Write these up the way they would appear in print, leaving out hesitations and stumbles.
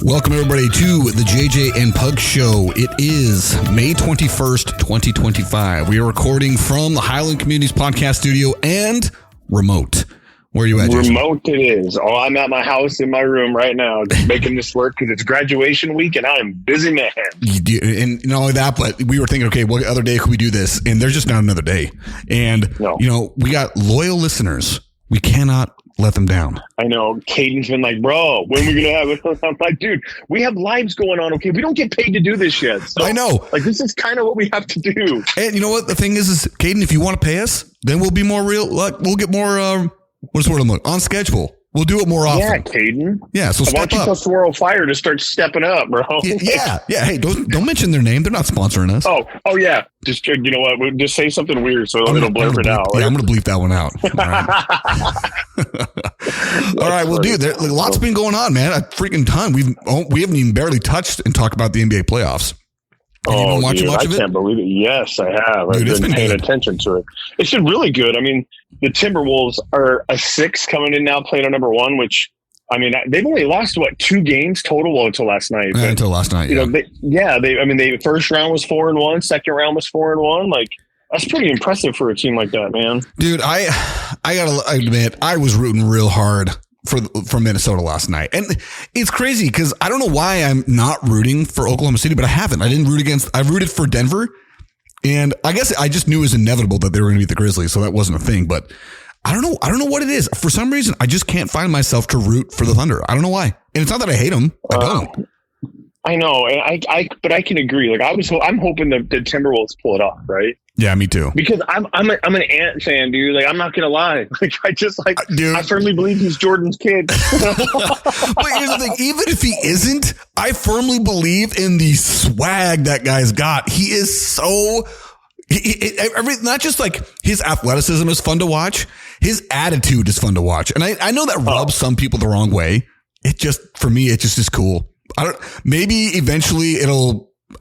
Welcome, everybody, to the JJ and Pug Show. It is May 21st, 2025. We are recording from the Highland Communities Podcast Studio and remote. Where are you at, Jason? Remote it is. Oh, I'm at my house in my room right now, just making this work because it's graduation week and I am busy, man. And not only that, but we were thinking, okay, what other day could we do this? And there's just not another day. And, we got loyal listeners. We cannot let them down. I know. Caden's been like, bro, when are we going to have it? I'm like, dude, we have lives going on. Okay. We don't get paid to do this yet. So, I know. Like, this is kind of what we have to do. And you know what? The thing is Caden, if you want to pay us, then we'll be more real. Like, we'll get more, what's the word I'm looking on schedule. We'll do it more often. Yeah, Caden. Yeah, so step up. Why don't you tell Swirl Fire to start stepping up, bro? Yeah. Hey, don't mention their name. They're not sponsoring us. Oh yeah. Just, you know what? We'll just say something weird so it'll blur it out. Yeah, I'm going to bleep that one out. All right. Well, dude, lots been going on, man. A freaking ton. We haven't even barely touched and talked about the NBA playoffs. Have you been watching much of it? I can't believe it. Yes, I have. Dude, I've been paying attention to it. It's been really good. I mean, the Timberwolves are a 6 coming in now, playing on number 1, which, I mean, they've only lost, 2 games total? Well, until last night. But, until last night, yeah. They first round was 4-1, second round was 4-1. Like, that's pretty impressive for a team like that, man. Dude, I gotta admit, I was rooting real hard for Minnesota last night. And it's crazy because I don't know why I'm not rooting for Oklahoma City, but I haven't. I rooted for Denver. And I guess I just knew it was inevitable that they were going to beat the Grizzlies. So that wasn't a thing, but I don't know what it is. For some reason, I just can't find myself to root for the Thunder. I don't know why. And it's not that I hate them. I don't. I know. And but I can agree. Like I'm hoping the Timberwolves pull it off. Right. Yeah, me too. Because I'm an Ant fan, dude. Like, I'm not gonna lie. Like, I firmly believe he's Jordan's kid. But here's the thing: even if he isn't, I firmly believe in the swag that guy's got. He is so. Not just like his athleticism is fun to watch. His attitude is fun to watch, and I know that rubs some people the wrong way. For me, it just is cool. Maybe eventually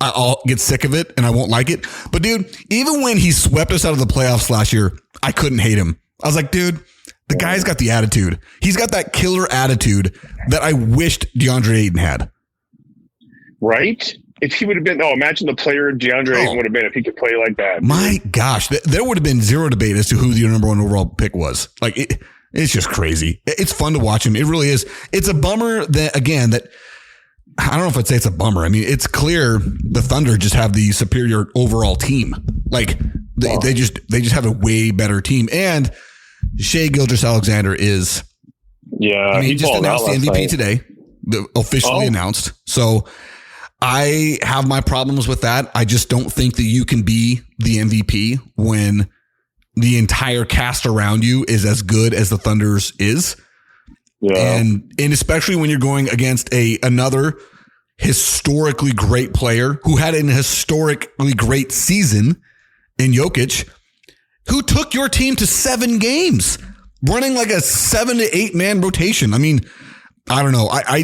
I'll get sick of it and I won't like it. But dude, even when he swept us out of the playoffs last year, I couldn't hate him. I was like, dude, the guy's got the attitude. He's got that killer attitude that I wished DeAndre Ayton had. Right? If he would have been, imagine the player DeAndre Ayton would have been if he could play like that. My gosh, there would have been zero debate as to who the number 1 overall pick was. Like, it's just crazy. It's fun to watch him. It really is. It's a bummer that I don't know if I'd say it's a bummer. I mean, it's clear the Thunder just have the superior overall team. Like they just have a way better team. And Shai Gilgeous-Alexander is, he just announced the MVP today, officially announced. So I have my problems with that. I just don't think that you can be the MVP when the entire cast around you is as good as the Thunder's is. Yeah. And especially when you're going against another historically great player who had an historically great season in Jokic, who took your team to 7 games, running like a 7 to 8 man rotation. I mean, I don't know. I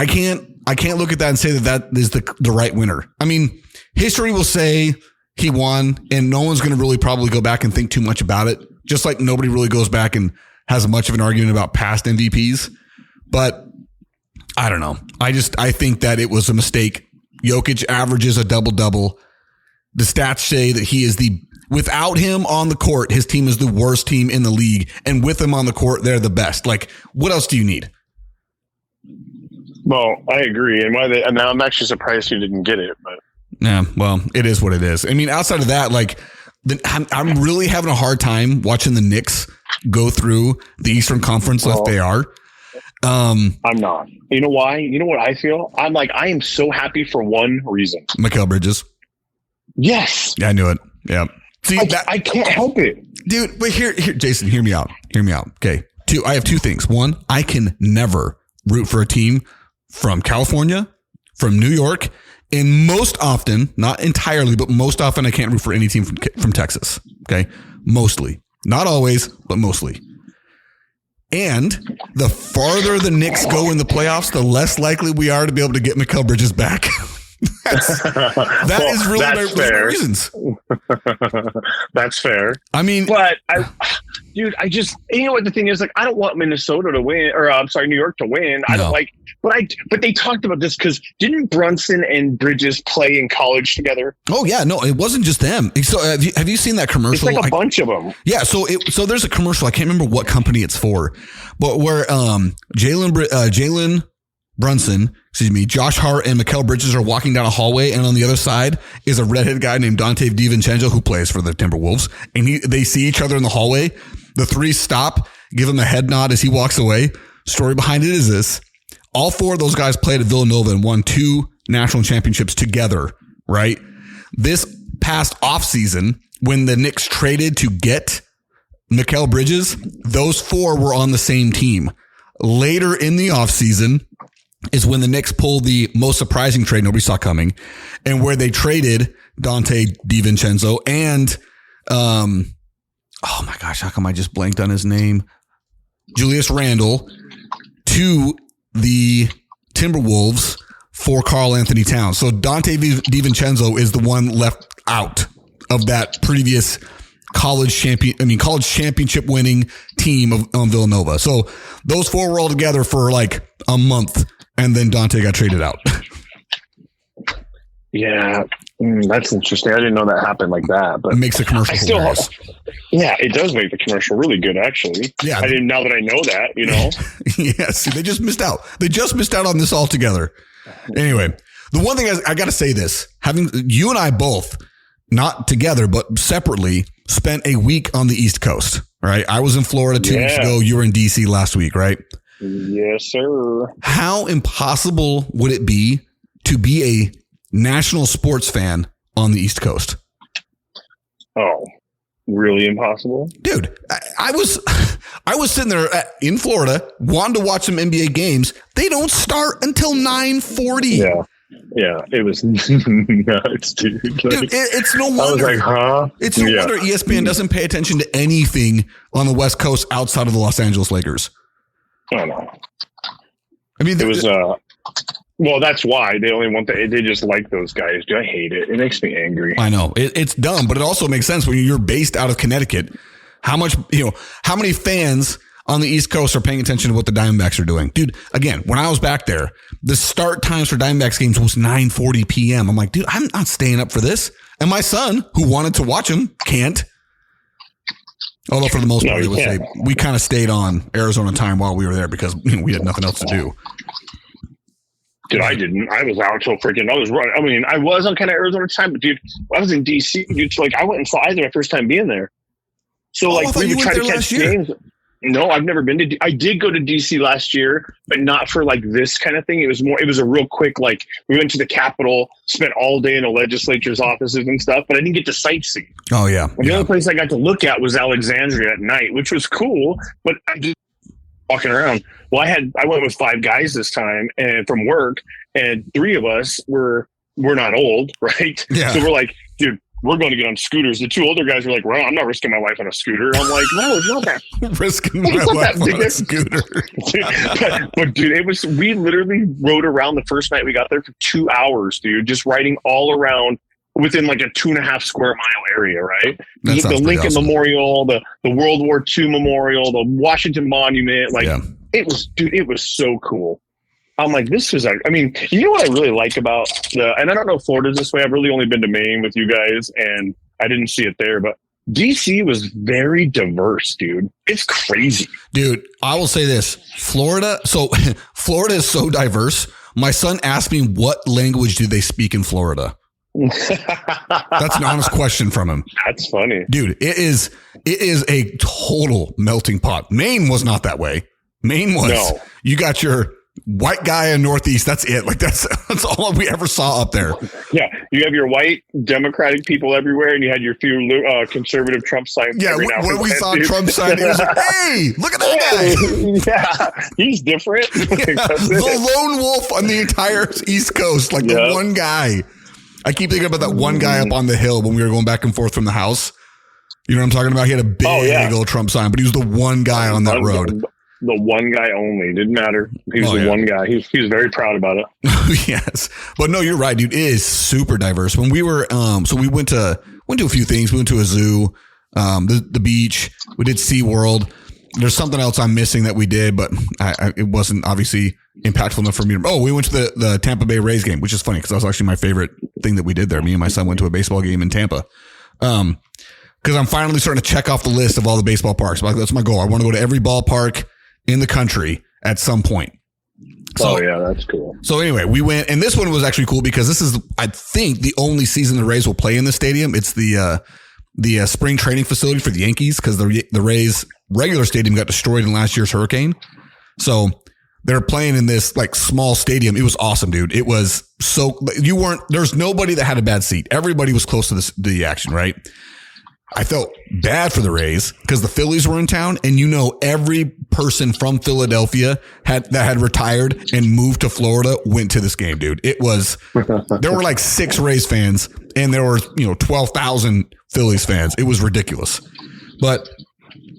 can't look at that and say that is the right winner. I mean, history will say he won, and no one's going to really probably go back and think too much about it. Just like nobody really goes back and has much of an argument about past MVPs, but I don't know. I think that it was a mistake. Jokic averages a double-double. The stats say that he is without him on the court, his team is the worst team in the league. And with him on the court, they're the best. Like, what else do you need? Well, I agree. And now I'm actually surprised he didn't get it, but yeah, well, it is what it is. I mean, outside of that, like, I'm really having a hard time watching the Knicks go through the Eastern Conference like they are. I'm not. You know why? You know what I feel? I am so happy for one reason. Mikal Bridges. Yes. Yeah, I knew it. Yeah. See, I can't help it. Dude, but here, Jason, hear me out. Okay. I have 2 things. One, I can never root for a team from California, from New York, and most often, not entirely, but most often I can't root for any team from Texas. Okay. Mostly. Not always, but mostly. And the farther the Knicks go in the playoffs, the less likely we are to be able to get Mikal Bridges back. That is really my reasons. That's fair. I mean, but dude, you know what the thing is? Like, I don't want Minnesota to win, or I'm sorry, New York to win. I don't like, but they talked about this because didn't Brunson and Bridges play in college together? Oh yeah, no, it wasn't just them. So have you seen that commercial? It's like a bunch of them. Yeah, so there's a commercial. I can't remember what company it's for, but where Jalen Brunson, Josh Hart and Mikal Bridges are walking down a hallway, and on the other side is a redhead guy named Dante DiVincenzo who plays for the Timberwolves, and they see each other in the hallway. The three stop, give him a head nod as he walks away. Story behind it is this: all four of those guys played at Villanova and won 2 national championships together. Right, this past offseason when the Knicks traded to get Mikal Bridges, those 4 were on the same team. Later in the offseason is when the Knicks pulled the most surprising trade nobody saw coming, and where they traded Dante DiVincenzo and, oh my gosh, how come I just blanked on his name? Julius Randle to the Timberwolves for Karl Anthony Towns. So Dante DiVincenzo is the one left out of that previous college championship winning team of Villanova. So those 4 were all together for like a month. And then Dante got traded out. Yeah, that's interesting. I didn't know that happened like that. But it makes the commercial hilarious. Yeah, it does make the commercial really good, actually. Yeah, I didn't. Now that I know that, you know. Yes, they just missed out. They just missed out on this altogether. Anyway, the one thing I got to say this: having you and I both, not together but separately, spent a week on the East Coast. Right, I was in Florida 2 weeks ago. You were in DC last week, right? Yes, sir. How impossible would it be to be a national sports fan on the East Coast? Oh, really impossible? Dude, I was sitting there in Florida wanting to watch some NBA games. They don't start until 9:40. Yeah, it was nuts, dude. Like, it's no wonder. I was like, huh? It's no wonder ESPN doesn't pay attention to anything on the West Coast outside of the Los Angeles Lakers. I know. I mean, it was well, that's why they only want they just like those guys. Dude, I hate it. It makes me angry. I know it's dumb, but it also makes sense when you're based out of Connecticut. How many fans on the East Coast are paying attention to what the Diamondbacks are doing? Dude, again, when I was back there, the start times for Diamondbacks games was 9:40 p.m. I'm like, dude, I'm not staying up for this. And my son, who wanted to watch them, can't. Although for the most part, I would say we kind of stayed on Arizona time while we were there because we had nothing else to do. Dude, I didn't. I was out until freaking. I was running. I mean, I was on kind of Arizona time, but dude, I was in DC. Dude, so like I went and saw either my first time being there. So like we would try to catch games. No, I've never been to. I did go to DC last year, but not for like this kind of thing. It was a real quick. Like we went to the Capitol, spent all day in the legislature's offices and stuff, but I didn't get to sightsee. Oh yeah. And the only place I got to look at was Alexandria at night, which was cool, but I just walking around. Well, I went with 5 guys this time, and from work, and 3 of us we're not old, right? Yeah. So we're like, dude, we're going to get on scooters. The 2 older guys were like, well, I'm not risking my life on a scooter. I'm like, no, it's not that. Risking my life on a scooter. but dude, we literally rode around the first night we got there for 2 hours, dude, just riding all around within like a 2.5 square mile area, right? The Lincoln awesome. Memorial, the World War II Memorial, the Washington Monument. Like it was so cool. I'm like, this is, I mean, you know what I really like about and I don't know if Florida's this way. I've really only been to Maine with you guys and I didn't see it there, but DC was very diverse, dude. It's crazy. Dude, I will say this. Florida is so diverse. My son asked me what language do they speak in Florida? That's an honest question from him. That's funny. Dude, it is a total melting pot. Maine was not that way. Maine was, you got your white guy in Northeast. That's it. Like that's all we ever saw up there. Yeah. You have your white Democratic people everywhere and you had your few conservative Trump signs. Yeah. When we saw Trump sign, it was like, hey, look at that guy. Yeah. He's different. The lone wolf on the entire East Coast. Like the one guy. I keep thinking about that one guy up on the hill when we were going back and forth from the house. You know what I'm talking about? He had a big old Trump sign, but he was the one guy on that road. The one guy only. Didn't matter. He was the one guy. He was very proud about it. Yes. But no, you're right, dude. It is super diverse. When we were, so we went to a few things. We went to a zoo. the beach. We did SeaWorld. There's something else I'm missing that we did, but it wasn't obviously impactful enough for me. We went to the Tampa Bay Rays game, which is funny because that was actually my favorite thing that we did there. Me and my son went to a baseball game in Tampa. Because I'm finally starting to check off the list of all the baseball parks. That's my goal. I want to go to every ballpark in the country at some point. So, that's cool. So anyway, we went, and this one was actually cool because this is, I think, the only season the Rays will play in the stadium. It's the spring training facility for the Yankees because the Rays regular stadium got destroyed in last year's hurricane. So they're playing in this like small stadium. It was awesome, dude. It was there's nobody that had a bad seat. Everybody was close to the action, right? I felt bad for the Rays because the Phillies were in town, and every person from Philadelphia that had retired and moved to Florida went to this game, dude. It was there were like 6 Rays fans, and there were 12,000 Phillies fans. It was ridiculous. But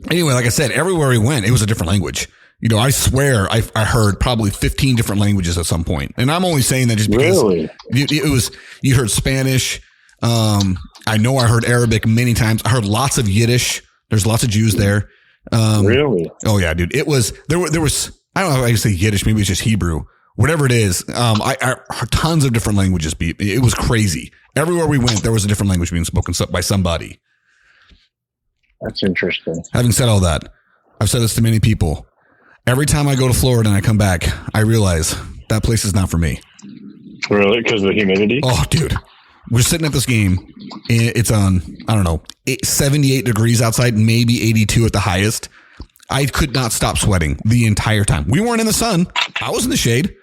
anyway, like I said, everywhere we went, it was a different language. I swear I heard probably 15 different languages at some point, and I'm only saying that just because it was you heard Spanish. I know I heard Arabic many times. I heard lots of Yiddish. There's lots of Jews there. Really? Oh yeah, dude. It was, there was, I don't know if I can say Yiddish. Maybe it's just Hebrew, whatever it is. I heard tons of different languages. It was crazy. Everywhere we went, there was a different language being spoken by somebody. That's interesting. Having said all that, I've said this to many people. Every time I go to Florida and I come back, I realize that place is not for me. Really? Because of the humidity? Oh, dude. We're sitting at this game. It's on, 78 degrees outside, maybe 82 at the highest. I could not stop sweating the entire time. We weren't in the sun. I was in the shade,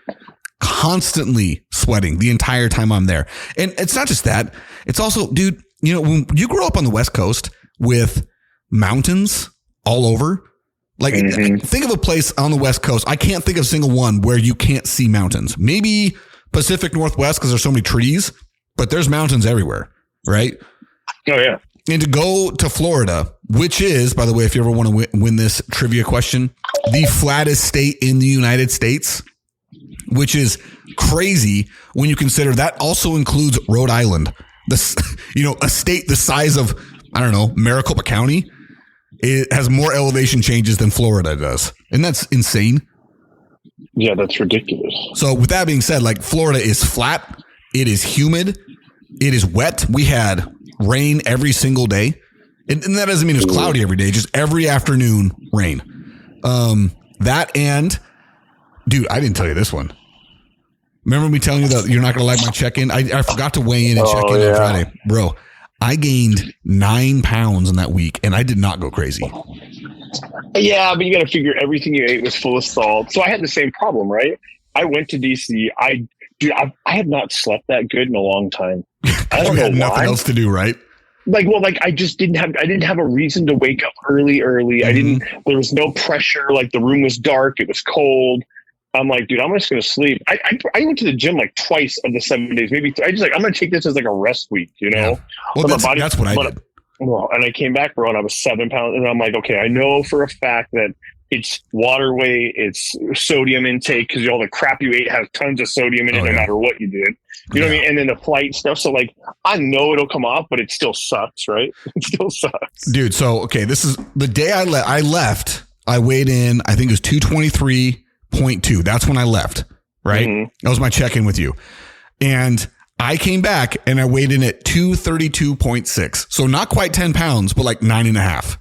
constantly sweating the entire time I'm there. And it's not just that. It's also, dude, when you grow up on the West Coast with mountains all over, like think of a place on the West Coast. I can't think of a single one where you can't see mountains. Maybe Pacific Northwest because there's so many trees. But there's mountains everywhere, right? Oh, yeah. And to go to Florida, which is, by the way, if you ever want to win this trivia question, the flattest state in the United States, which is crazy when you consider that also includes Rhode Island. A state the size of, Maricopa County. It has more elevation changes than Florida does. And that's insane. Yeah, that's ridiculous. So with that being said, like Florida is flat. It is humid. It is wet. We had rain every single day. And that doesn't mean it's cloudy every day, just every afternoon rain. That and, dude, I didn't tell you this one. Remember me telling you that you're not going to like my check-in? I forgot to weigh in and check in on Friday. Bro, I gained 9 pounds in that week, and I did not go crazy. Yeah, but you got to figure everything you ate was full of salt. So I had the same problem, right? I went to DC. I have not slept that good in a long time. I don't know why. Nothing else to do, right? I just didn't have a reason to wake up early. There was no pressure. Like the room was dark. It was cold. I'm like, dude, I'm just going to sleep. I went to the gym like twice of the 7 days, maybe I just I'm going to take this as like a rest week, Yeah. Well, that's what I did. Well, and I came back, bro, and I was 7 pounds. And I'm like, okay, I know for a fact that it's water weight, it's sodium intake, because all the crap you ate has tons of sodium in it, no matter what you did. You know what I mean? And then the flight stuff. So, like, I know it'll come off, but it still sucks, right? It still sucks. Dude, so, okay, this is the day I left. I weighed in, I think it was 223.2. That's when I left, right? Mm-hmm. That was my check-in with you. And I came back and I weighed in at 232.6. So not quite 10 pounds, but like 9.5.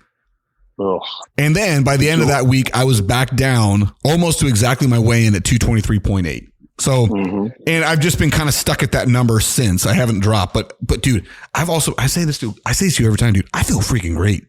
Ugh. And then by the end of that week, I was back down almost to exactly my weigh-in at 223.8. So, and I've just been kind of stuck at that number since. I haven't dropped, but dude, I say this to you every time, dude. I feel freaking great.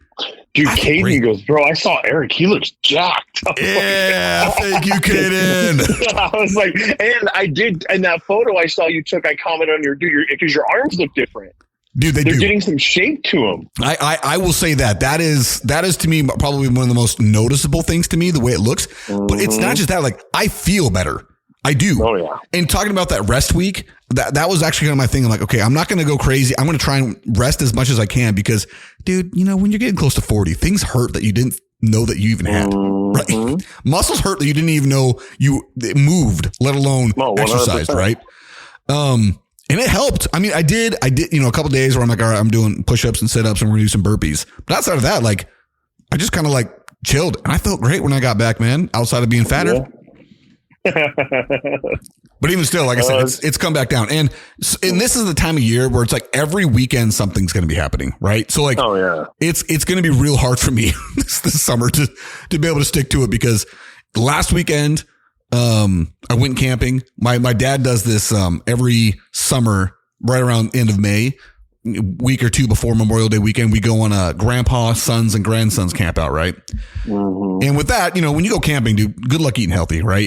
Dude, Caden goes, bro, I saw Eric. He looks jacked. Yeah, thank you, Caden. I was like, and I did, in that photo I saw you took, I commented on because your arms look different. Dude, they're getting some shape to them. I will say that is to me probably one of the most noticeable things to me, the way it looks. But it's not just that. Like, I feel better. I do. Oh yeah. And talking about that rest week, that was actually kind of my thing. I'm like, okay, I'm not going to go crazy. I'm going to try and rest as much as I can because, dude, when you're getting close to 40, things hurt that you didn't know that you even had. Right? Muscles hurt that you didn't even know it moved, let alone exercised. Right. And it helped. I mean, I did, a couple days where I'm like, all right, I'm doing push-ups and sit-ups and we're going to do some burpees. But outside of that, like, I just kind of like chilled. And I felt great when I got back, man, outside of being fatter. Yeah. But even still, like I said, it's come back down. And this is the time of year where it's like every weekend something's going to be happening, right? So like, it's going to be real hard for me this summer to be able to stick to it, because last weekend, I went camping. My dad does this every summer right around end of May, week or two before Memorial Day weekend. We go on a grandpa, sons, and grandsons camp out, right? Mm-hmm. And with that, when you go camping, dude, good luck eating healthy, right?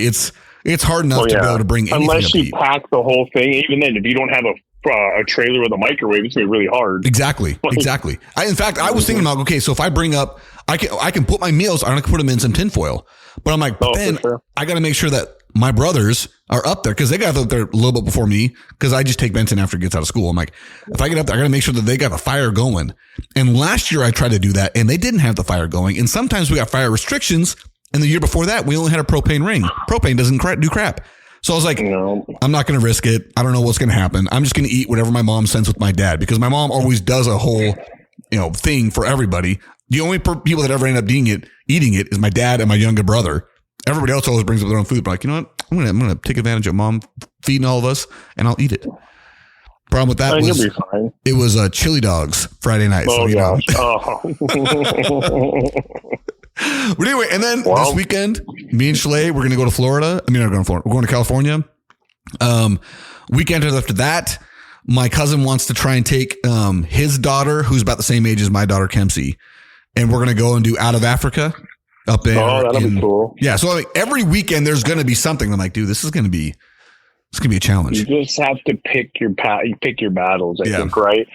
It's hard enough to be able to bring anything unless you pack the whole thing. Even then, if you don't have a trailer with a microwave, it's gonna be really hard. Exactly. In fact, I was thinking about, okay, so if I bring up, I can put my meals, I don't have to put them in some tinfoil. But I'm like, I got to make sure that my brothers are up there, because they got up there a little bit before me, because I just take Benson after he gets out of school. I'm like, if I get up there, I got to make sure that they got the fire going. And last year I tried to do that and they didn't have the fire going. And sometimes we got fire restrictions. And the year before that, we only had a propane ring. Propane doesn't do crap. So I was like, I'm not going to risk it. I don't know what's going to happen. I'm just going to eat whatever my mom sends with my dad, because my mom always does a whole, thing for everybody. The only people that ever end up eating it is my dad and my younger brother. Everybody else always brings up their own food. But like, you know what? I'm gonna take advantage of mom feeding all of us, and I'll eat it. Problem with that was it was chili dogs Friday night. Oh, so, gosh. But anyway, and then this weekend, me and Schley, we're gonna go to Florida. I mean, we're going to Florida. We're going to California. Weekend after that, my cousin wants to try and take his daughter, who's about the same age as my daughter Kempsey, and we're gonna go and do Out of Africa up there. Oh, that'll be cool. Yeah, so like every weekend there's gonna be something. I'm like, dude, this is gonna be a challenge. You just have to pick your battles, I think, right?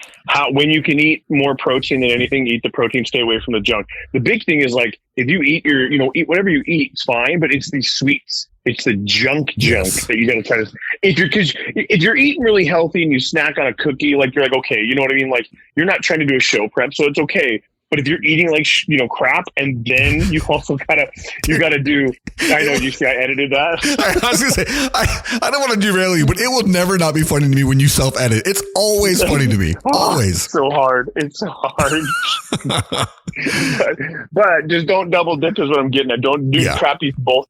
When you can eat more protein than anything, eat the protein, stay away from the junk. The big thing is, like, if you eat eat whatever you eat, it's fine, but it's these sweets. It's the junk that you got to try to. If you're eating really healthy and you snack on a cookie, like, you're like, okay, you know what I mean? Like, you're not trying to do a show prep, so it's okay. But if you're eating like, crap, and then you also gotta do, I know, you see, I edited that. I was gonna say, I don't want to derail you, but it will never not be funny to me when you self-edit. It's always funny to me. Always. It's so hard. but just don't double dip is what I'm getting at. Don't do crappy both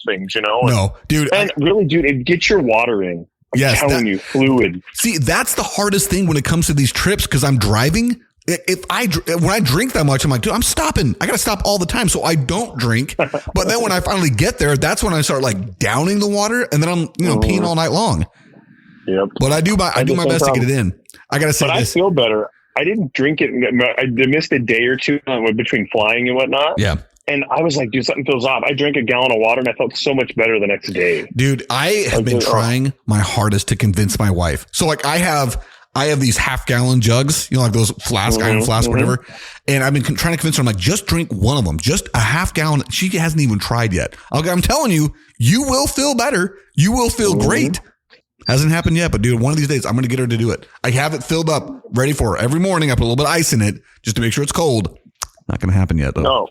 things, No, dude. And really, dude, get your water in. I'm telling you, fluid. See, that's the hardest thing when it comes to these trips, because I'm driving. When I drink that much, I'm like, dude, I'm stopping. I got to stop all the time. So I don't drink. But then when I finally get there, that's when I start like downing the water, and then I'm, peeing all night long. Yep. But I do my best to get it in. I got to say I feel better. I didn't drink it. I missed a day or two between flying and whatnot. Yeah. And I was like, dude, something feels off. I drank a gallon of water and I felt so much better the next day. Dude, I have been trying my hardest to convince my wife. So like I have these half-gallon jugs, like those iron flask, whatever. And I've been trying to convince her. I'm like, just drink one of them, just a half gallon. She hasn't even tried yet. I'm telling you, you will feel better. You will feel great. Hasn't happened yet, but dude, one of these days I'm going to get her to do it. I have it filled up, ready for her. Every morning I put a little bit of ice in it just to make sure it's cold. Not going to happen yet, though. No.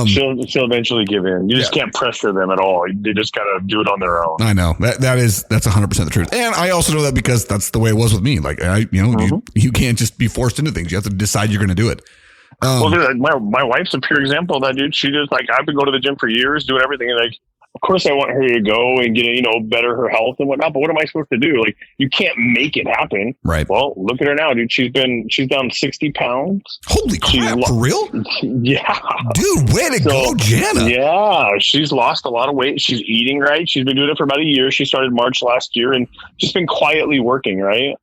She'll eventually give in. You just can't pressure them at all. They just got to do it on their own. I know that's 100% the truth. And I also know that because that's the way it was with me. Like, you can't just be forced into things. You have to decide you're going to do it. Well, dude, my wife's a pure example of that, dude. She just, like, I've been going to the gym for years, doing everything. And, like, of course I want her to go and get, better her health and whatnot. But what am I supposed to do? Like, you can't make it happen. Right. Well, look at her now, dude. She's down 60 pounds. Holy crap. For real? Yeah. Dude, way to go, Jana. Yeah. She's lost a lot of weight. She's eating right. She's been doing it for about a year. She started March last year and just been quietly working, right?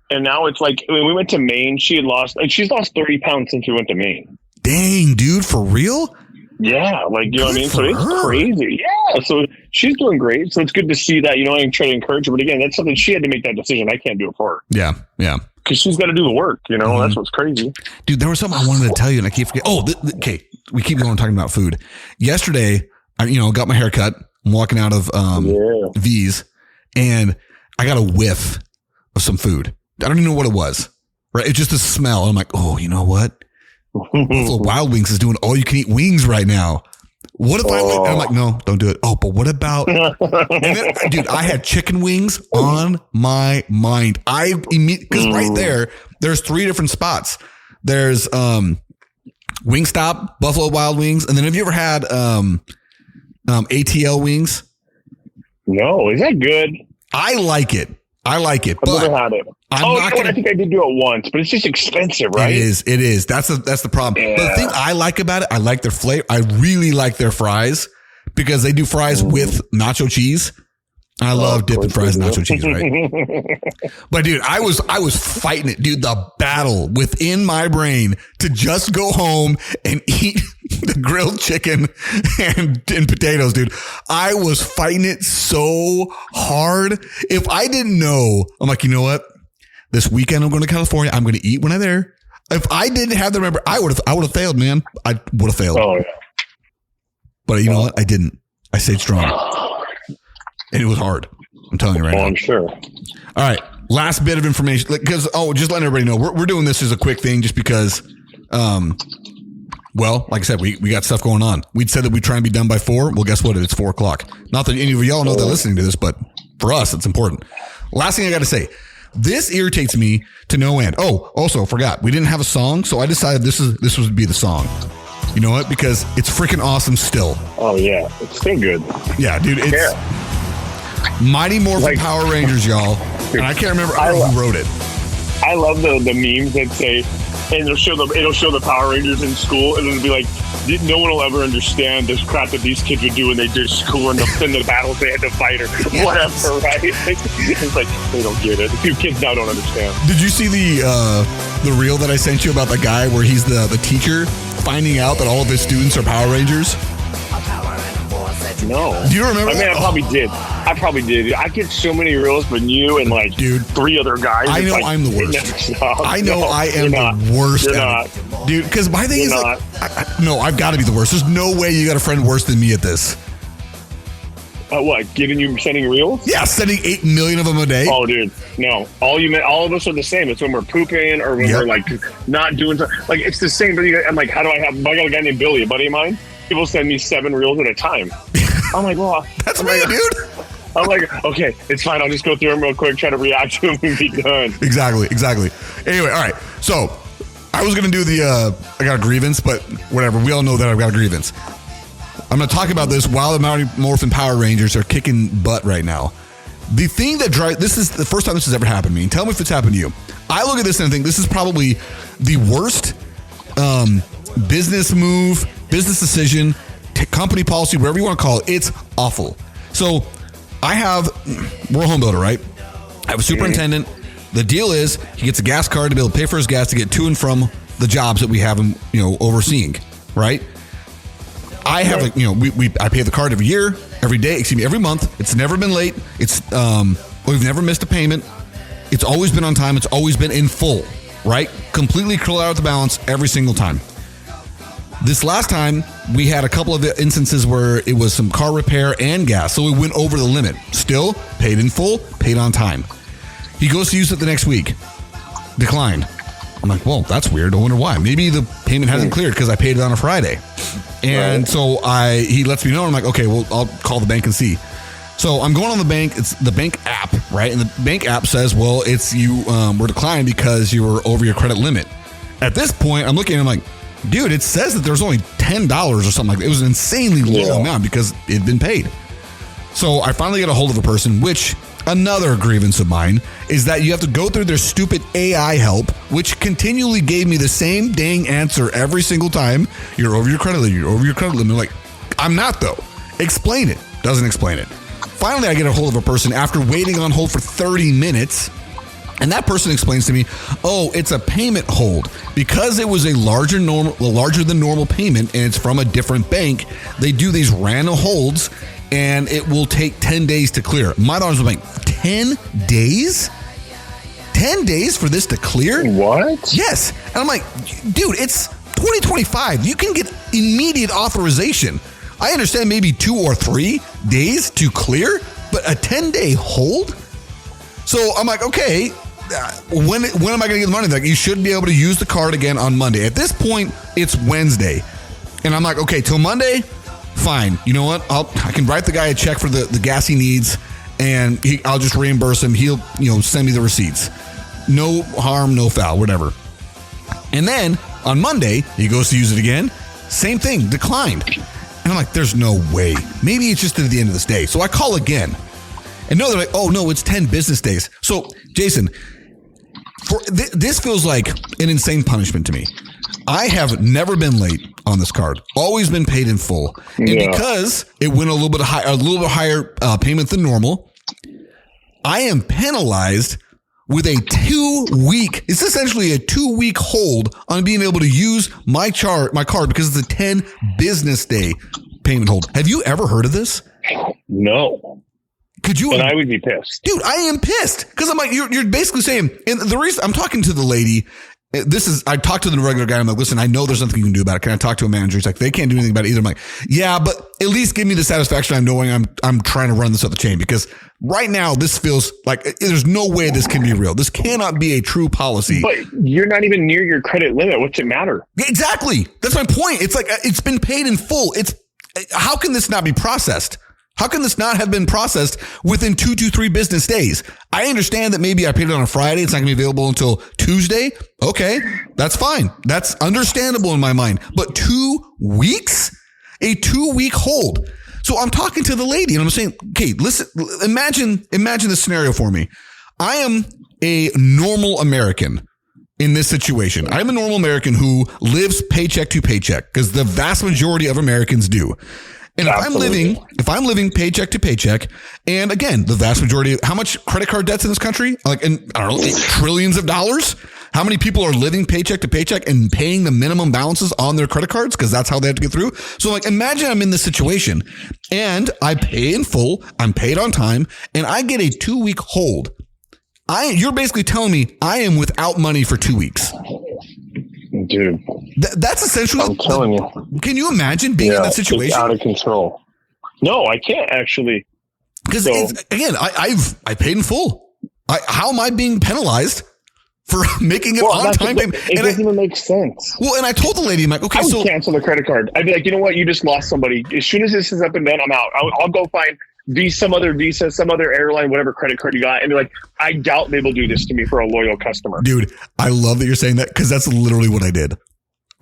And now it's like, when we went to Maine, she's lost 30 pounds since we went to Maine. Dang, dude, for real? Yeah, like, you know what I mean? So it's crazy. Yeah, so she's doing great. So it's good to see that, and try to encourage her. But again, that's something she had to make that decision. I can't do it for her. Yeah. Because she's got to do the work, That's what's crazy. Dude, there was something I wanted to tell you, and I keep forgetting. Oh, okay. We keep going talking about food. Yesterday, I got my hair cut. I'm walking out of V's, and I got a whiff of some food. I don't even know what it was. Right? It's just a smell. I'm like, oh, you know what? Buffalo Wild Wings is doing all you can eat wings right now. What if I went? And I'm like, no, don't do it. Oh, but what about? And then, dude, I had chicken wings on my mind. Because right there's 3 different spots. There's Wingstop, Buffalo Wild Wings, and then have you ever had ATL wings? No, is that good? I like it. I've never had it. I think I did do it once, but it's just expensive, right? It is. That's the problem. Yeah. But the thing I like about it, I like their flavor. I really like their fries because they do fries with nacho cheese. I love dipping fries in nacho cheese, right? But dude, I was fighting it, dude. The battle within my brain to just go home and eat the grilled chicken and potatoes, dude. I was fighting it so hard. If I didn't know, I'm like, you know what? This weekend I'm going to California. I'm going to eat when I'm there. If I didn't have the remember, I would have failed, man. I would have failed. Oh yeah. But you know what? I didn't. I stayed strong. And it was hard. I'm telling you right now. I'm sure. All right. Last bit of information. Because, just letting everybody know, we're doing this as a quick thing just because, well, like I said, we got stuff going on. We'd said that we'd try and be done by 4. Well, guess what? It's 4 o'clock. Not that any of y'all know they're listening to this, but for us, it's important. Last thing I got to say. This irritates me to no end. Oh, also forgot. We didn't have a song, so I decided this would be the song. You know what? Because it's freaking awesome still. Oh, yeah. It's still good. Yeah, dude. It's Mighty Morphin Power Rangers, y'all. And I can't remember who wrote it. I love the memes that say, and it'll show the Power Rangers in school, and it'll be like, no one will ever understand this crap that these kids would do when they did school and the battles they had to fight or whatever, right? It's like, they don't get it. You kids now don't understand. Did you see the reel that I sent you about the guy where he's the teacher finding out that all of his students are Power Rangers? No. Do you remember that? I probably did. I get so many reels, but you and dude, 3 other guys. I know I'm the worst. I know I am the worst. You're not. Dude, because my thing is I've got to be the worst. There's no way you got a friend worse than me at this. What? Sending reels? Yeah, sending 8 million of them a day. Oh, dude, no. All of us are the same. It's when we're pooping or when we're not doing something. It's the same. But I'm like, how do I got a guy named Billy, a buddy of mine. People send me 7 reels at a time. I'm like, well, that's me, dude. I'm like, okay, it's fine. I'll just go through them real quick, try to react to them and be done. Exactly. Anyway, all right. So I was going to do I got a grievance, but whatever. We all know that I've got a grievance. I'm going to talk about this while the Mighty Morphin Power Rangers are kicking butt right now. The thing that this is the first time this has ever happened to me. Tell me if it's happened to you. I look at this and I think this is probably the worst business move, business decision, company policy, whatever you want to call it. It's awful. So we're a home builder, right? I have a superintendent. The deal is he gets a gas card to be able to pay for his gas to get to and from the jobs that we have him, overseeing, right? I have I pay the card every year, every month. It's never been late. We've never missed a payment. It's always been on time. It's always been in full, right? Completely clear out the balance every single time. This last time, we had a couple of instances where it was some car repair and gas, so we went over the limit. Still, paid in full, paid on time. He goes to use it the next week. Declined. I'm like, well, that's weird. I wonder why. Maybe the payment hasn't cleared because I paid it on a Friday. And so he lets me know. I'm like, okay, well, I'll call the bank and see. So I'm going on the bank. It's the bank app, right? And the bank app says, well, it's you were declined because you were over your credit limit. At this point, I'm looking and I'm like, dude, it says that there's only $10 or something like that. It was an insanely low amount because it had been paid. So I finally get a hold of a person, which another grievance of mine is that you have to go through their stupid AI help, which continually gave me the same dang answer every single time. You're over your credit limit. You're over your credit limit. I'm like, I'm not though. Explain it. Doesn't explain it. Finally, I get a hold of a person after waiting on hold for 30 minutes. And that person explains to me, oh, it's a payment hold. Because it was a larger than normal payment and it's from a different bank, they do these random holds and it will take 10 days to clear. My daughter's like, 10 days? 10 days for this to clear? What? Yes. And I'm like, dude, it's 2025. You can get immediate authorization. I understand maybe 2 or 3 days to clear, but a 10-day hold? So I'm like, okay, when am I going to get the money? Like, you should be able to use the card again on Monday. At this point, it's Wednesday. And I'm like, okay, till Monday, fine. You know what? I can write the guy a check for the gas he needs, and I'll just reimburse him. He'll, send me the receipts. No harm, no foul, whatever. And then on Monday, he goes to use it again. Same thing, declined. And I'm like, there's no way. Maybe it's just at the end of this day. So I call again. And no, they're like, oh no, it's 10 business days. So Jason, this feels like an insane punishment to me. I have never been late on this card. Always been paid in full. And because it went a little bit higher payment than normal, I am penalized with a 2-week, it's essentially a 2-week hold on being able to use my card because it's a 10 business day payment hold. Have you ever heard of this? No. Could you? And I would be pissed. Dude, I am pissed because I'm like, you're basically saying, and the reason I'm talking to the lady, I talked to the regular guy. I'm like, listen, I know there's nothing you can do about it. Can I talk to a manager? He's like, they can't do anything about it either. I'm like, yeah, but at least give me the satisfaction of knowing I'm trying to run this up the chain, because right now this feels like there's no way this can be real. This cannot be a true policy. But you're not even near your credit limit. What's it matter? Exactly. That's my point. It's like, it's been paid in full. How can this not be processed? How can this not have been processed within 2 to 3 business days? I understand that maybe I paid it on a Friday. It's not going to be available until Tuesday. Okay, that's fine. That's understandable in my mind. But 2 weeks? A 2-week hold. So I'm talking to the lady and I'm saying, okay, listen, imagine this scenario for me. I am a normal American in this situation. I'm a normal American who lives paycheck to paycheck, because the vast majority of Americans do. And if I'm living paycheck to paycheck, and again, the vast majority of how much credit card debt's in this country, like, I don't know, trillions of dollars. How many people are living paycheck to paycheck and paying the minimum balances on their credit cards? Because that's how they have to get through. So like, imagine I'm in this situation and I pay in full, I'm paid on time, and I get a 2-week hold. You're basically telling me I am without money for 2 weeks. Dude, that's essentially. I'm telling you. Can you imagine being in that situation? It's out of control. No, I can't actually. Because again, I paid in full. How am I being penalized for making it on time payment? It doesn't even make sense. Well, and I told the lady, I'm like, okay, I would cancel the credit card. I'd be like, you know what? You just lost somebody. As soon as this is up and done, I'm out. I'll go find some other airline, whatever credit card you got, and be like, I doubt they will do this to me for a loyal customer. Dude, I love that you're saying that, because that's literally what I did.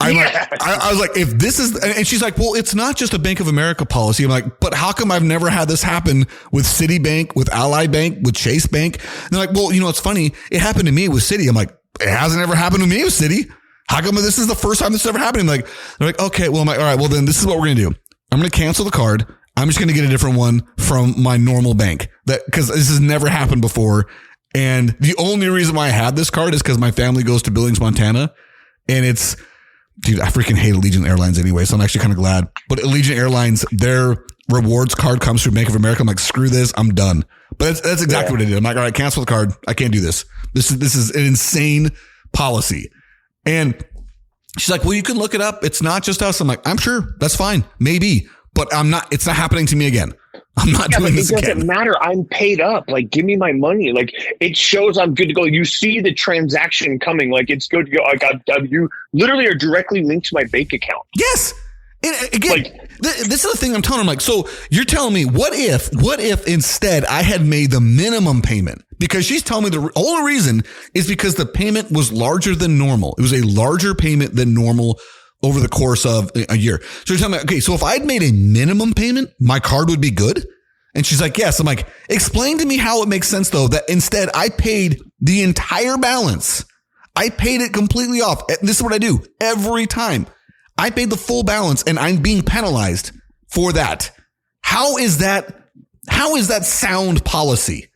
I was like, if this is, and she's like, well, it's not just a Bank of America policy. I'm like, but how come I've never had this happen with Citibank, with Ally Bank, with Chase Bank? And they're like, well, it's funny. It happened to me with Citi. I'm like, it hasn't ever happened to me with Citi. How come this is the first time this ever happened? They're like, okay, well, I'm like, all right, well then this is what we're going to do. I'm going to cancel the card. I'm just going to get a different one from my normal bank, because this has never happened before. And the only reason why I had this card is because my family goes to Billings, Montana. And dude, I freaking hate Allegiant Airlines anyway. So I'm actually kind of glad. But Allegiant Airlines, their rewards card comes through Bank of America. I'm like, screw this. I'm done. But that's exactly what I did. I'm like, all right, cancel the card. I can't do this. This is an insane policy. And she's like, well, you can look it up. It's not just us. I'm like, I'm sure. That's fine. Maybe. But it's not happening to me again. I'm not doing this again. It doesn't matter. I'm paid up. Like, give me my money. Like, it shows I'm good to go. You see the transaction coming. Like, it's good to go. You literally are directly linked to my bank account. Yes. And again, this is the thing I'm telling them. Like, so you're telling me, what if instead I had made the minimum payment? Because she's telling me the only reason is because the payment was larger than normal. It was a larger payment than normal over the course of a year. So you're telling me, okay, so if I'd made a minimum payment, my card would be good? And she's like, yes. I'm like, explain to me how it makes sense, though, that instead I paid the entire balance. I paid it completely off. This is what I do every time. I paid the full balance and I'm being penalized for that. How is that sound policy?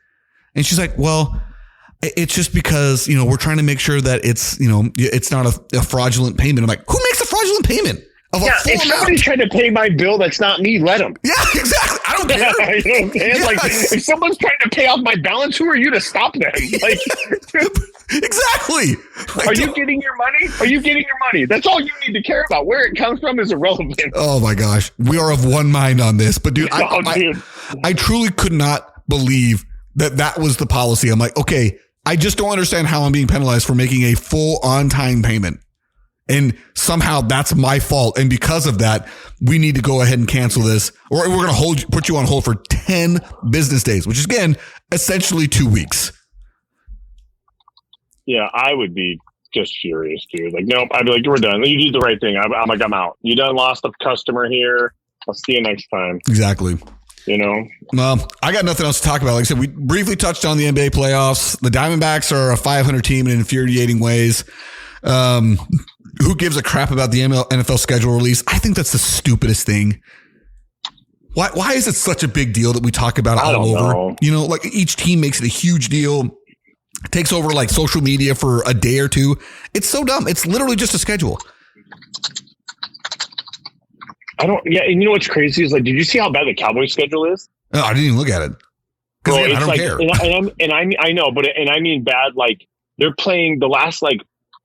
And she's like, well, it's just because, we're trying to make sure that it's not a fraudulent payment. I'm like, who makes a fraudulent payment of a full if amount? Somebody's trying to pay my bill that's not me, let them. Yeah, exactly. I don't care. You know what I'm saying? Yes. Like, if someone's trying to pay off my balance, who are you to stop them? Like, exactly. Are you getting your money? Are you getting your money? That's all you need to care about. Where it comes from is irrelevant. Oh my gosh. We are of one mind on this. But dude, I truly could not believe that was the policy. I'm like, okay, I just don't understand how I'm being penalized for making a full on-time payment. And somehow that's my fault. And because of that, we need to go ahead and cancel this, or we're going to put you on hold for 10 business days, which is, again, essentially 2 weeks. Yeah, I would be just furious, dude. Like, nope, I'd be like, we're done. You did the right thing. I'm like, I'm out. You done lost a customer here. I'll see you next time. Exactly. You know? Well, I got nothing else to talk about. Like I said, we briefly touched on the NBA playoffs. The Diamondbacks are a 500 team in infuriating ways. Who gives a crap about the NFL schedule release? I think that's the stupidest thing. Why is it such a big deal that we talk about it all over? Know. You know, like each team makes it a huge deal. It takes over like social media for a day or two. It's so dumb. It's literally just a schedule. Yeah, and you know what's crazy is, like, did you see how bad the Cowboys schedule is? No, I didn't even look at it. Because I don't care. I know, but I mean bad. Like, they're playing the last, like,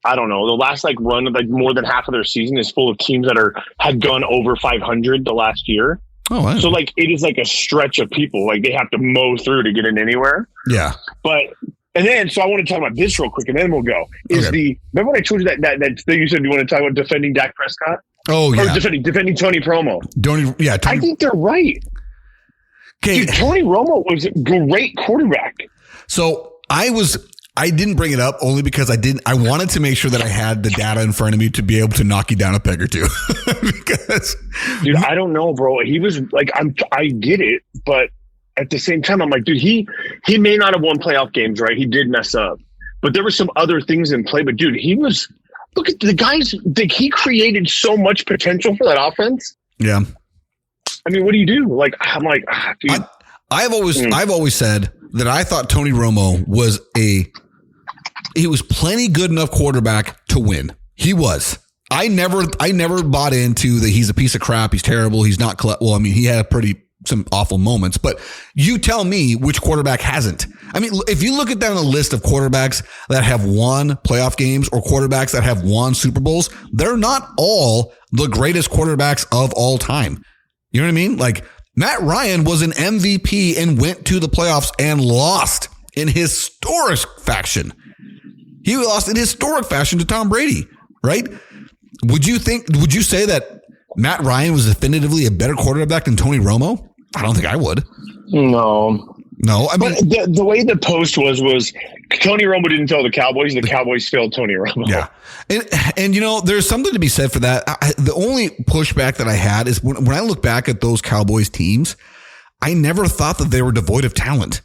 I don't know, the last like run of like more than half of their season is full of teams that had gone over 500 the last year. Oh, wow. So like it is like a stretch of people, like they have to mow through to get in anywhere. Yeah. And then so I want to talk about this real quick, and then we'll go. Remember when I told you that thing you said you want to talk about defending Dak Prescott? Oh yeah, or defending Tony Romo. I think they're right. Okay, Tony Romo was a great quarterback. So I didn't bring it up only because I wanted to make sure that I had the data in front of me to be able to knock you down a peg or two. Because, dude, I don't know, bro. He was like, I get it, but at the same time, I'm like, dude, he may not have won playoff games, right? He did mess up, but there were some other things in play. But dude, look at the guys. He created so much potential for that offense. Yeah. I mean, what do you do? Like, I'm like, dude. I've always said that I thought Tony Romo was he was plenty good enough quarterback to win. He was. I never bought into that he's a piece of crap. He's terrible. He's not. Well, I mean, he had some awful moments, but you tell me which quarterback hasn't. I mean, if you look at down a list of quarterbacks that have won playoff games or quarterbacks that have won Super Bowls, they're not all the greatest quarterbacks of all time. You know what I mean? Like, Matt Ryan was an MVP and went to the playoffs and lost in historic fashion. He lost in historic fashion to Tom Brady, right? Would you say that Matt Ryan was definitively a better quarterback than Tony Romo? I don't think I would. No. I mean, but the way the post was Tony Romo didn't tell the Cowboys. The Cowboys failed Tony Romo. Yeah. And you know, there's something to be said for that. The only pushback that I had is when I look back at those Cowboys teams, I never thought that they were devoid of talent.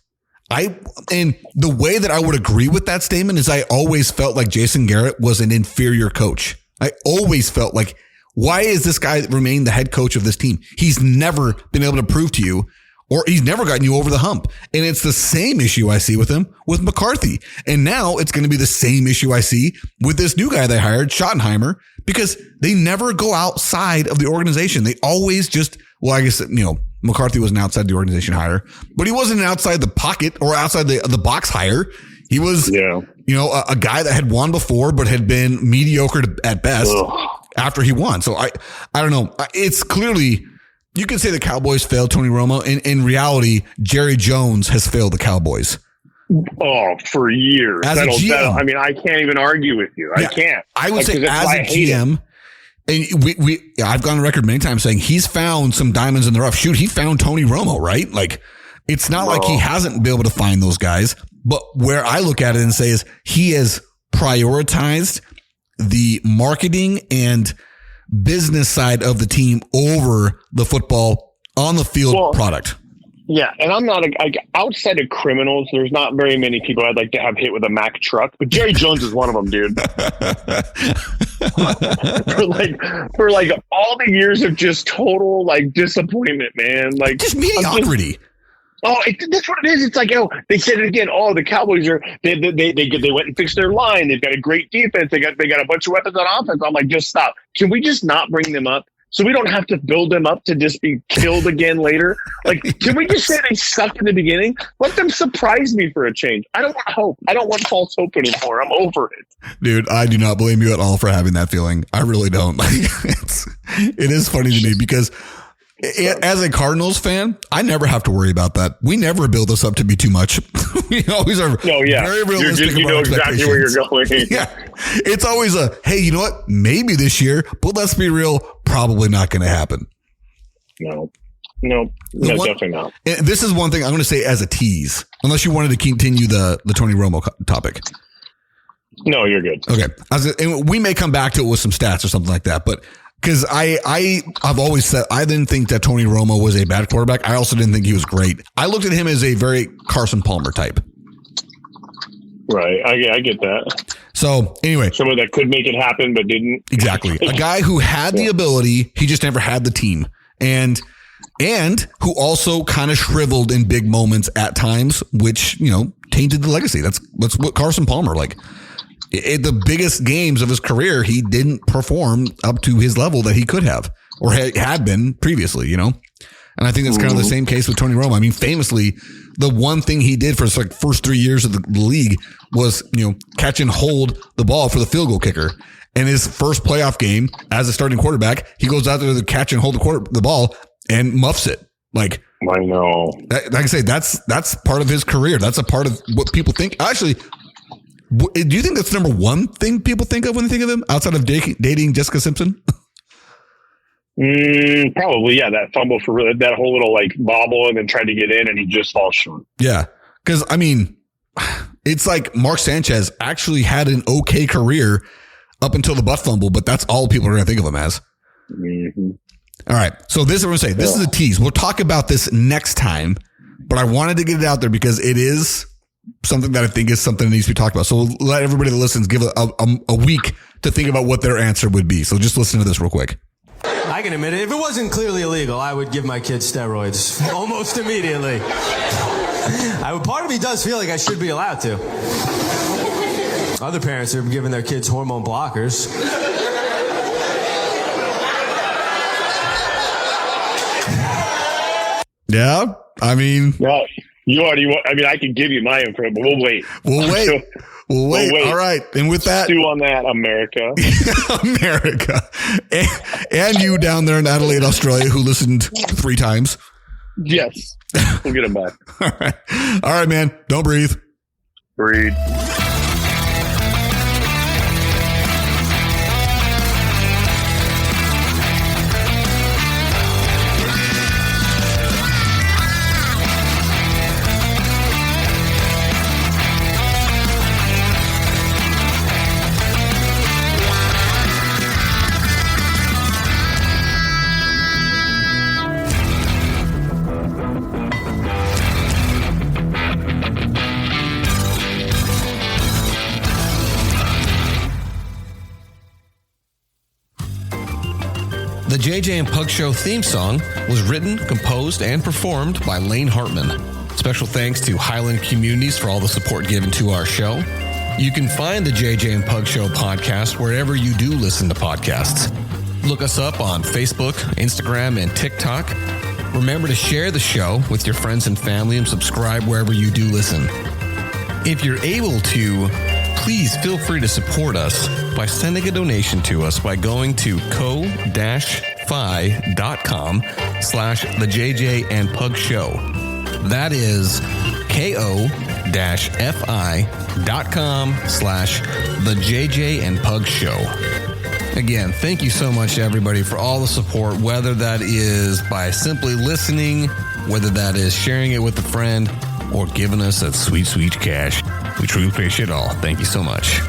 And the way that I would agree with that statement is I always felt like Jason Garrett was an inferior coach. I always felt like, why is this guy remain the head coach of this team? He's never been able to prove to you, or he's never gotten you over the hump. And it's the same issue I see with him with McCarthy. And now it's going to be the same issue I see with this new guy they hired, Schottenheimer, because they never go outside of the organization. They always I guess, you know, McCarthy wasn't outside the organization hire, but he wasn't outside the pocket or outside the box hire. He was, you know, a guy that had won before, but had been mediocre at best after he won. So I don't know. It's clearly, you can say the Cowboys failed Tony Romo. In reality, Jerry Jones has failed the Cowboys. Oh, for years. As a GM. I mean, I can't even argue with you. I can't. I would say as a GM, and I've gone on record many times saying he's found some diamonds in the rough. Shoot, he found Tony Romo, right? Like, it's not like he hasn't been able to find those guys. But where I look at it and say is he has prioritized the marketing and business side of the team over the football on the field product. Yeah, and I'm not outside of criminals. There's not very many people I'd like to have hit with a Mack truck, but Jerry Jones is one of them, dude. for all the years of just total like disappointment, man. Like just mediocrity. That's what it is. It's like, they said it again. Oh, the Cowboys they went and fixed their line. They've got a great defense. They got a bunch of weapons on offense. I'm like, just stop. Can we just not bring them up? So we don't have to build them up to just be killed again later. Like, can we just say they suck in the beginning? Let them surprise me for a change. I don't want hope. I don't want false hope anymore. I'm over it. Dude, I do not blame you at all for having that feeling. I really don't. Like, it is funny to me because As a Cardinals fan, I never have to worry about that. We never build this up to be too much. We always are very realistic. You know exactly where you're going. Yeah. It's always hey, you know what? Maybe this year, but let's be real, probably not going to happen. No, definitely not. This is one thing I'm going to say as a tease, unless you wanted to continue the Tony Romo topic. No, you're good. Okay. And we may come back to it with some stats or something like that, but because I've always said I didn't think that Tony Romo was a bad quarterback. I also didn't think he was great. I looked at him as a very Carson Palmer type. Right. I get that. So anyway, someone that could make it happen, but didn't. Exactly. A guy who had the ability, he just never had the team. And who also kind of shriveled in big moments at times, which, tainted the legacy. That's what Carson Palmer, the biggest games of his career, he didn't perform up to his level that he could have or had been previously, And I think that's kind of the same case with Tony Romo. I mean, famously, the one thing he did for his first 3 years of the league was, catch and hold the ball for the field goal kicker. And his first playoff game as a starting quarterback, he goes out there to catch and hold the ball and muffs it. I know. Like I say, that's part of his career. That's a part of what people think. Actually, do you think that's number one thing people think of when they think of him outside of dating Jessica Simpson? Probably, yeah. That fumble for that whole little bobble and then tried to get in and he just falls short. Yeah. Because, it's like Mark Sanchez actually had an okay career up until the butt fumble, but that's all people are going to think of him as. Mm-hmm. All right. So this is what I'm saying. This is a tease. We'll talk about this next time, but I wanted to get it out there because it is something that I think is something that needs to be talked about. So we'll let everybody that listens give a week to think about what their answer would be. So just listen to this real quick. I can admit it. If it wasn't clearly illegal, I would give my kids steroids almost immediately. Part of me does feel like I should be allowed to. Other parents are giving their kids hormone blockers. Yeah, No, you already. I can give you my info, but we'll wait. We'll wait. All right, and with that, stew on that, America, America, and you down there in Adelaide, Australia, who listened 3 times. Yes, we'll get them back. All right, man. Don't breathe. Breathe. The JJ and Pug Show theme song was written, composed, and performed by Lane Hartman. Special thanks to Highland Communities for all the support given to our show. You can find the JJ and Pug Show podcast wherever you do listen to podcasts. Look us up on Facebook, Instagram, and TikTok. Remember to share the show with your friends and family and subscribe wherever you do listen. If you're able to, please feel free to support us by sending a donation to us by going to ko-fi.com/the JJ and Pug Show. That is ko-fi.com/the JJ and Pug Show. Again, thank you so much, everybody, for all the support, whether that is by simply listening, whether that is sharing it with a friend, or giving us that sweet, sweet cash. We truly appreciate it all. Thank you so much.